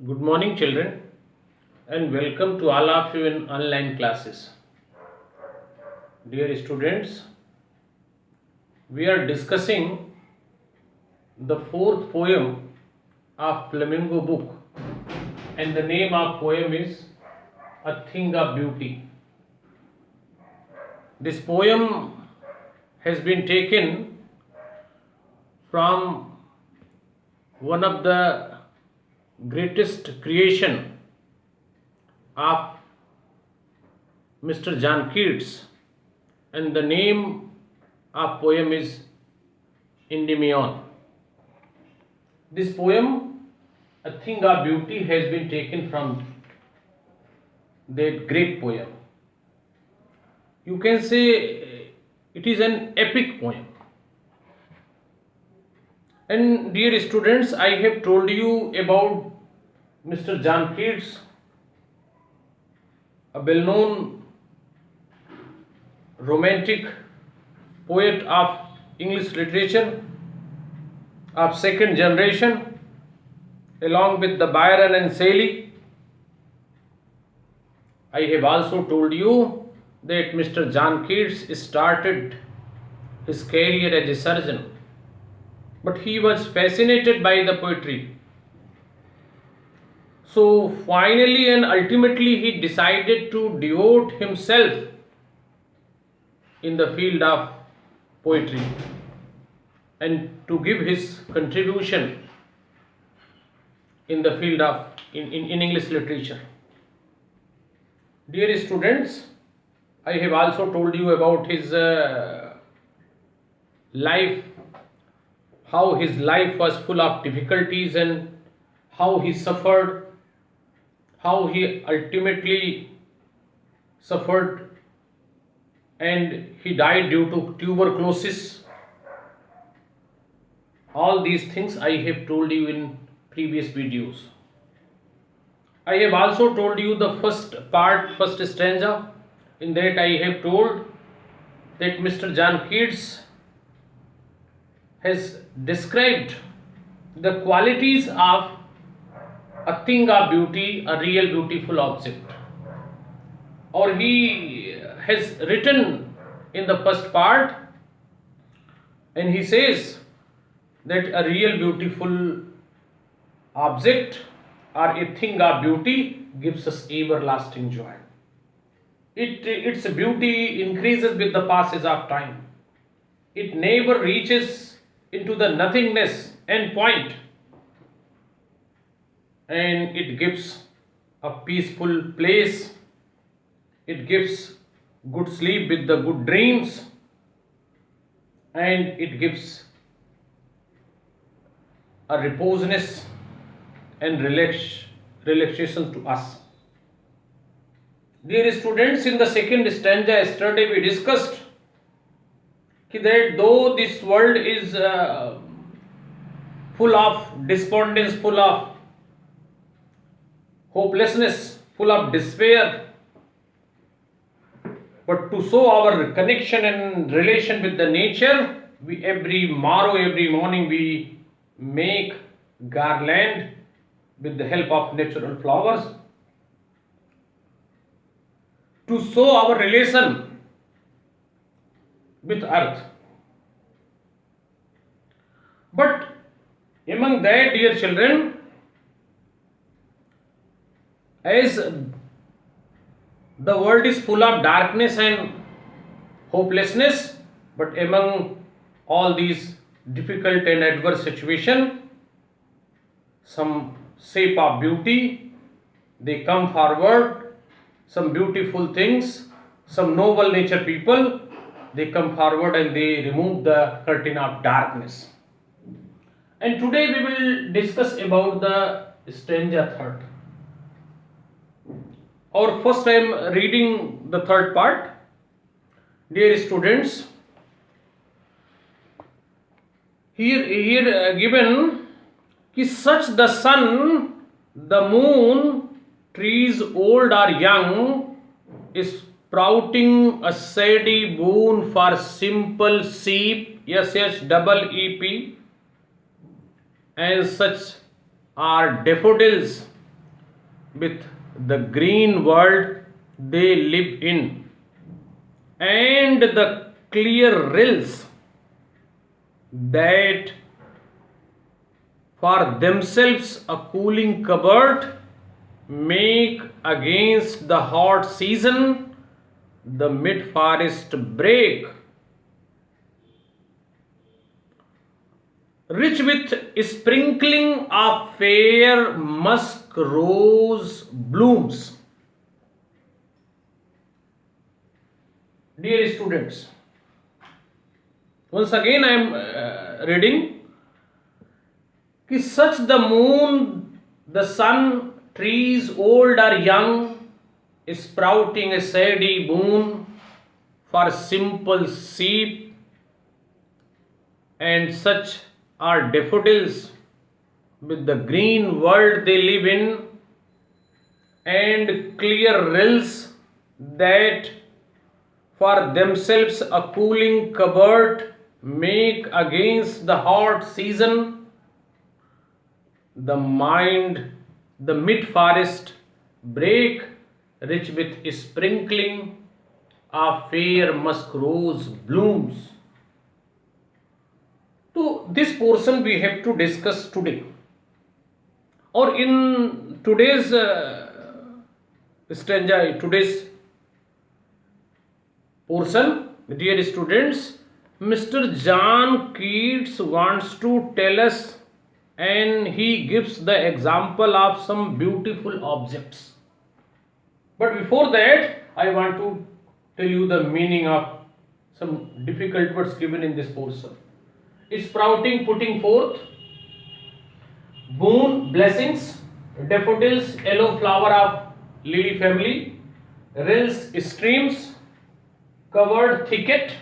Good morning, children, and welcome to all of you in online classes. Dear students, we are discussing the fourth poem of Flamingo book, and the name of poem is A Thing of Beauty. This poem has been taken from one of the greatest creation of Mr. John Keats, and the name of poem is Endymion. This poem, A Thing of Beauty, has been taken from that great poem. You can say it is an epic poem. And dear students, I have told you about Mr. John Keats, a well-known romantic poet of English literature of second generation, along with the Byron and Shelley. I have also told you that Mr. John Keats started his career as a surgeon, but he was fascinated by the poetry. So finally and ultimately he decided to devote himself in the field of poetry and to give his contribution in the field of in English literature. Dear students, I have also told you about his life, how his life was full of difficulties and how he suffered, how he ultimately suffered and he died due to tuberculosis. All these things I have told you in previous videos. I have also told you the first part, first stanza. In that I have told that Mr. John Keats has described the qualities of a thing of beauty, a real beautiful object. Or he has written in the first part, and he says that a real beautiful object or a thing of beauty gives us everlasting joy. Its beauty increases with the passage of time. It never reaches into the nothingness end point, and it gives a peaceful place. It gives good sleep with the good dreams, and it gives a reposeness and relaxation to us. Dear students, in the second stanza yesterday we discussed that though this world is full of despondence, full of hopelessness, full of despair, but to show our connection and relation with the nature, we every morrow, every morning we make garland with the help of natural flowers to show our relation with earth. But among that, dear children, as the world is full of darkness and hopelessness, but among all these difficult and adverse situations, some shape of beauty, they come forward, some beautiful things, some noble nature people, they come forward and they remove the curtain of darkness. And today we will discuss about the stanza third. Or first I am reading the third part. Dear students, here given कि such the sun, the moon, trees old or young, is sprouting a shady boon for simple sheep, SHEEP, and such are daffodils with the green world they live in and the clear rills that for themselves a cooling cupboard make against the hot season the mid forest break, rich with sprinkling of fair musk rose blooms. Dear students, once again I am reading कि such the moon, the sun, trees old or young, sprouting a shady boon for simple sheep, and such are daffodils with the green world they live in and clear rills that for themselves a cooling cupboard make against the hot season the mind the mid forest break, rich with sprinkling of fair musk rose blooms. So this portion we have to discuss today, or in today's stanza, today's portion, dear students, Mr. John Keats wants to tell us, and he gives the example of some beautiful objects. But before that, I want to tell you the meaning of some difficult words given in this portion. Sprouting, putting forth, boon, blessings, daffodils, yellow flower of lily family, rills, streams, covered thicket.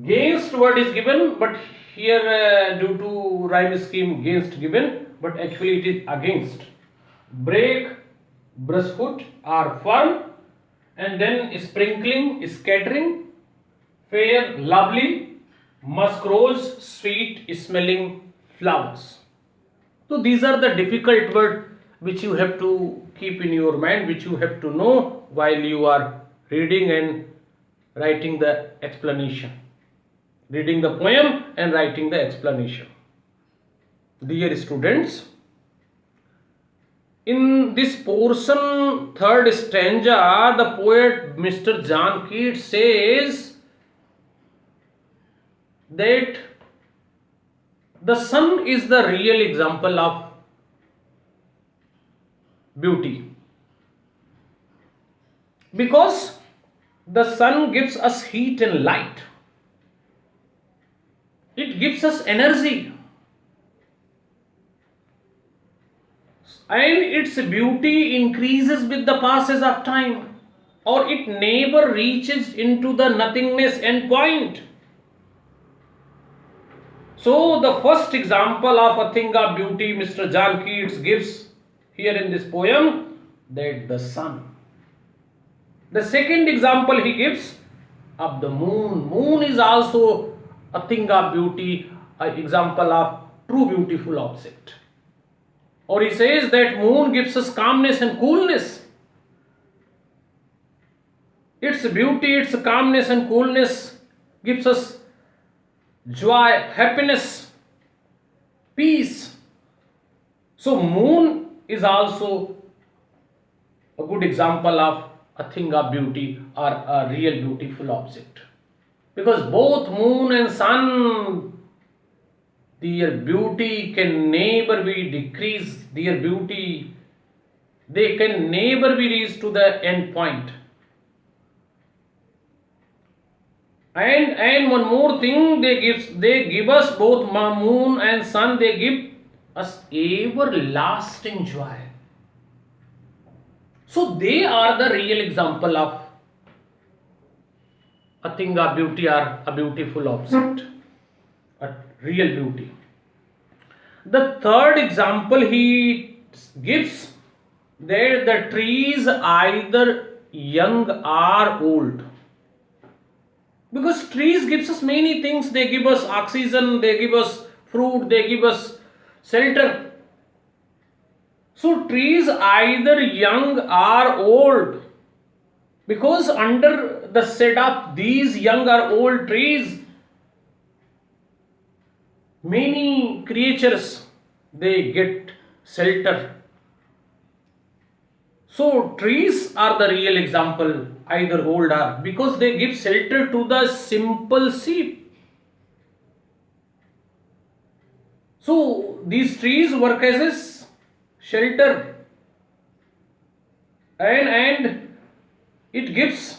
Gainst word is given, but here due to rhyme scheme against given, but actually it is against. Break, brushwood or firm, and then sprinkling, scattering, fair, lovely, musk rose, sweet smelling flowers. So these are the difficult words which you have to keep in your mind, which you have to know while you are reading and writing the explanation. Reading the poem and writing the explanation. Dear students, in this portion, third stanza, the poet Mr. John Keats says that the sun is the real example of beauty, because the sun gives us heat and light. It gives us energy, and its beauty increases with the passage of time, or it never reaches into the nothingness end point. So the first example of a thing of beauty Mr. John Keats gives here in this poem, that the sun. The second example he gives of the moon. Moon is also a thing of beauty, an example of true beautiful object. Or he says that moon gives us calmness and coolness. Its beauty, its calmness and coolness gives us joy, happiness, peace. So moon is also a good example of a thing of beauty or a real beautiful object. Because both moon and sun, their beauty can never be decreased, their beauty, they can never be reached to the end point. And one more thing, they give us both moon and sun, they give us everlasting joy. So they are the real example of a thing of beauty or a beautiful object, a real beauty. The third example he gives, that the trees either young or old. Because trees gives us many things, they give us oxygen, they give us fruit, they give us shelter. So trees either young or old, because under the shade of these young or old trees, many creatures they get shelter. So trees are the real example, either old or, because they give shelter to the simple sheep. So these trees work as a shelter, and it gives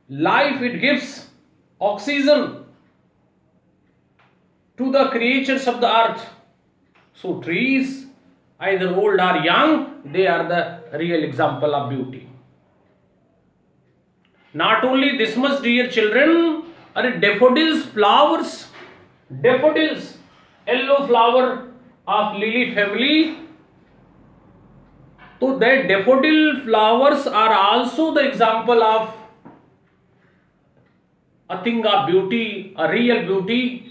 life, it gives oxygen to the creatures of the earth. So trees, either old or young, they are the real example of beauty. Not only this much, dear children, are daffodils, flowers, daffodils, yellow flower of lily family. So that daffodil flowers are also the example of a thing of beauty, a real beauty,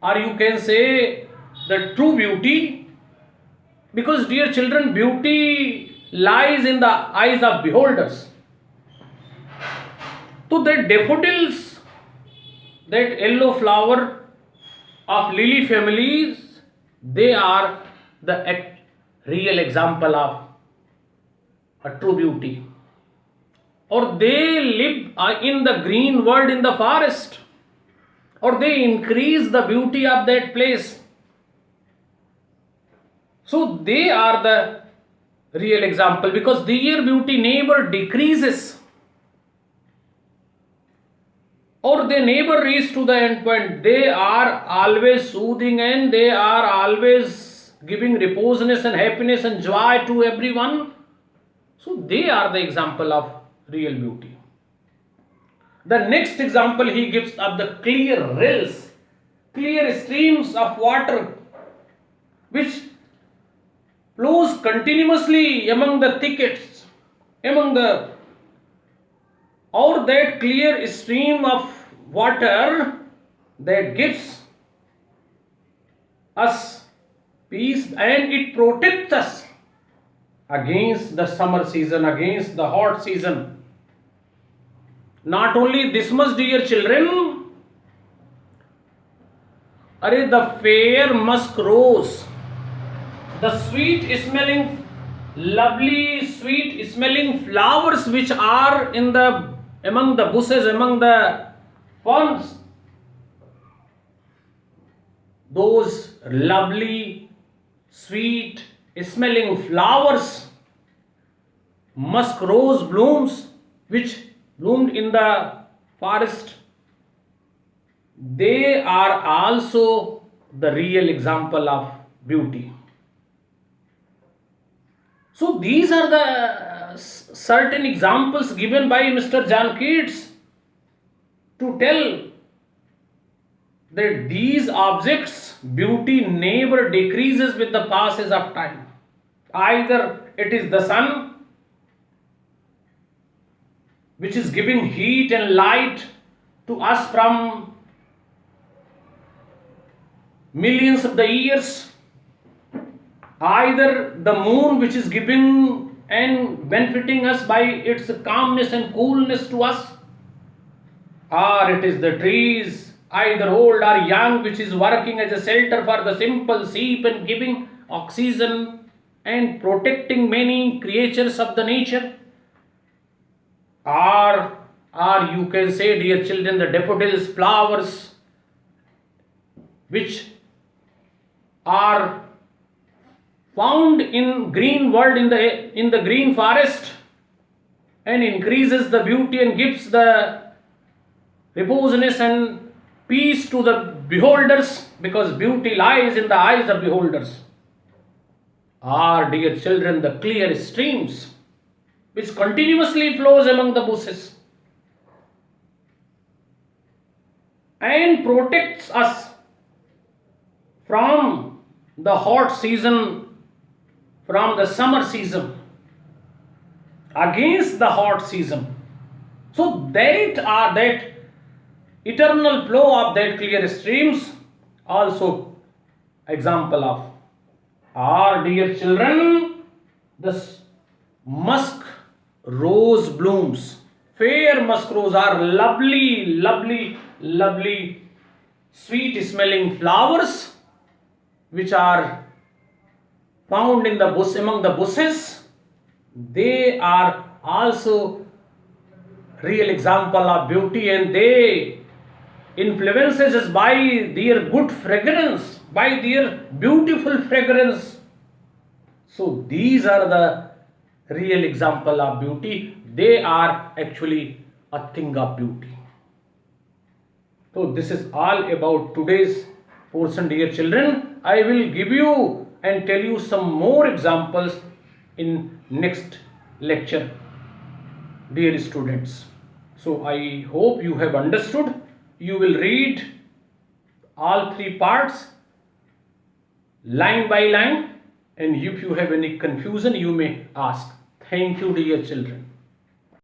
or you can say the true beauty. Because dear children, beauty lies in the eyes of beholders. So that daffodils, that yellow flower of lily families, they are the real example of a true beauty. Or they live in the green world in the forest, or they increase the beauty of that place. So they are the real example, because their beauty never decreases, or they never reach to the end point. They are always soothing, and they are always giving reposeness and happiness and joy to everyone. So they are the example of real beauty. The next example he gives of the clear rills, clear streams of water which flows continuously among the thickets, among the, or that clear stream of water that gives us peace, and it protects us against the summer season, against the hot season. Not only this much, dear children, the fair musk rose, the sweet smelling, lovely sweet smelling flowers which are in the, among the bushes, among the ferns, those lovely sweet smelling flowers, musk rose blooms which bloomed in the forest, they are also the real example of beauty. So these are the certain examples given by Mr. John Keats to tell that these objects, beauty never decreases with the passage of time. Either it is the sun, which is giving heat and light to us from millions of the years, either the moon, which is giving and benefiting us by its calmness and coolness to us, or it is the trees, either old or young, which is working as a shelter for the simple sheep and giving oxygen and protecting many creatures of the nature, or you can say, dear children, the daffodils, flowers, which are found in green world, in the green forest, and increases the beauty and gives the reposeness and peace to the beholders, because beauty lies in the eyes of beholders. Are, dear children, the clear streams which continuously flows among the bushes and protects us from the hot season, from the summer season, against the hot season. So that eternal flow of that clear streams also example of are, dear children, the musk rose blooms. Fair musk rose are lovely, lovely, lovely, sweet smelling flowers which are found in the bush, among the bushes. They are also real example of beauty, and they influences us by their good fragrance, by their beautiful fragrance. So these are the real example of beauty. They are actually a thing of beauty. So this is all about today's portion, dear children. I will give you and tell you some more examples in next lecture, dear students. So I hope you have understood. You will read all three parts line by line, and if you have any confusion you may ask. Thank you, dear children.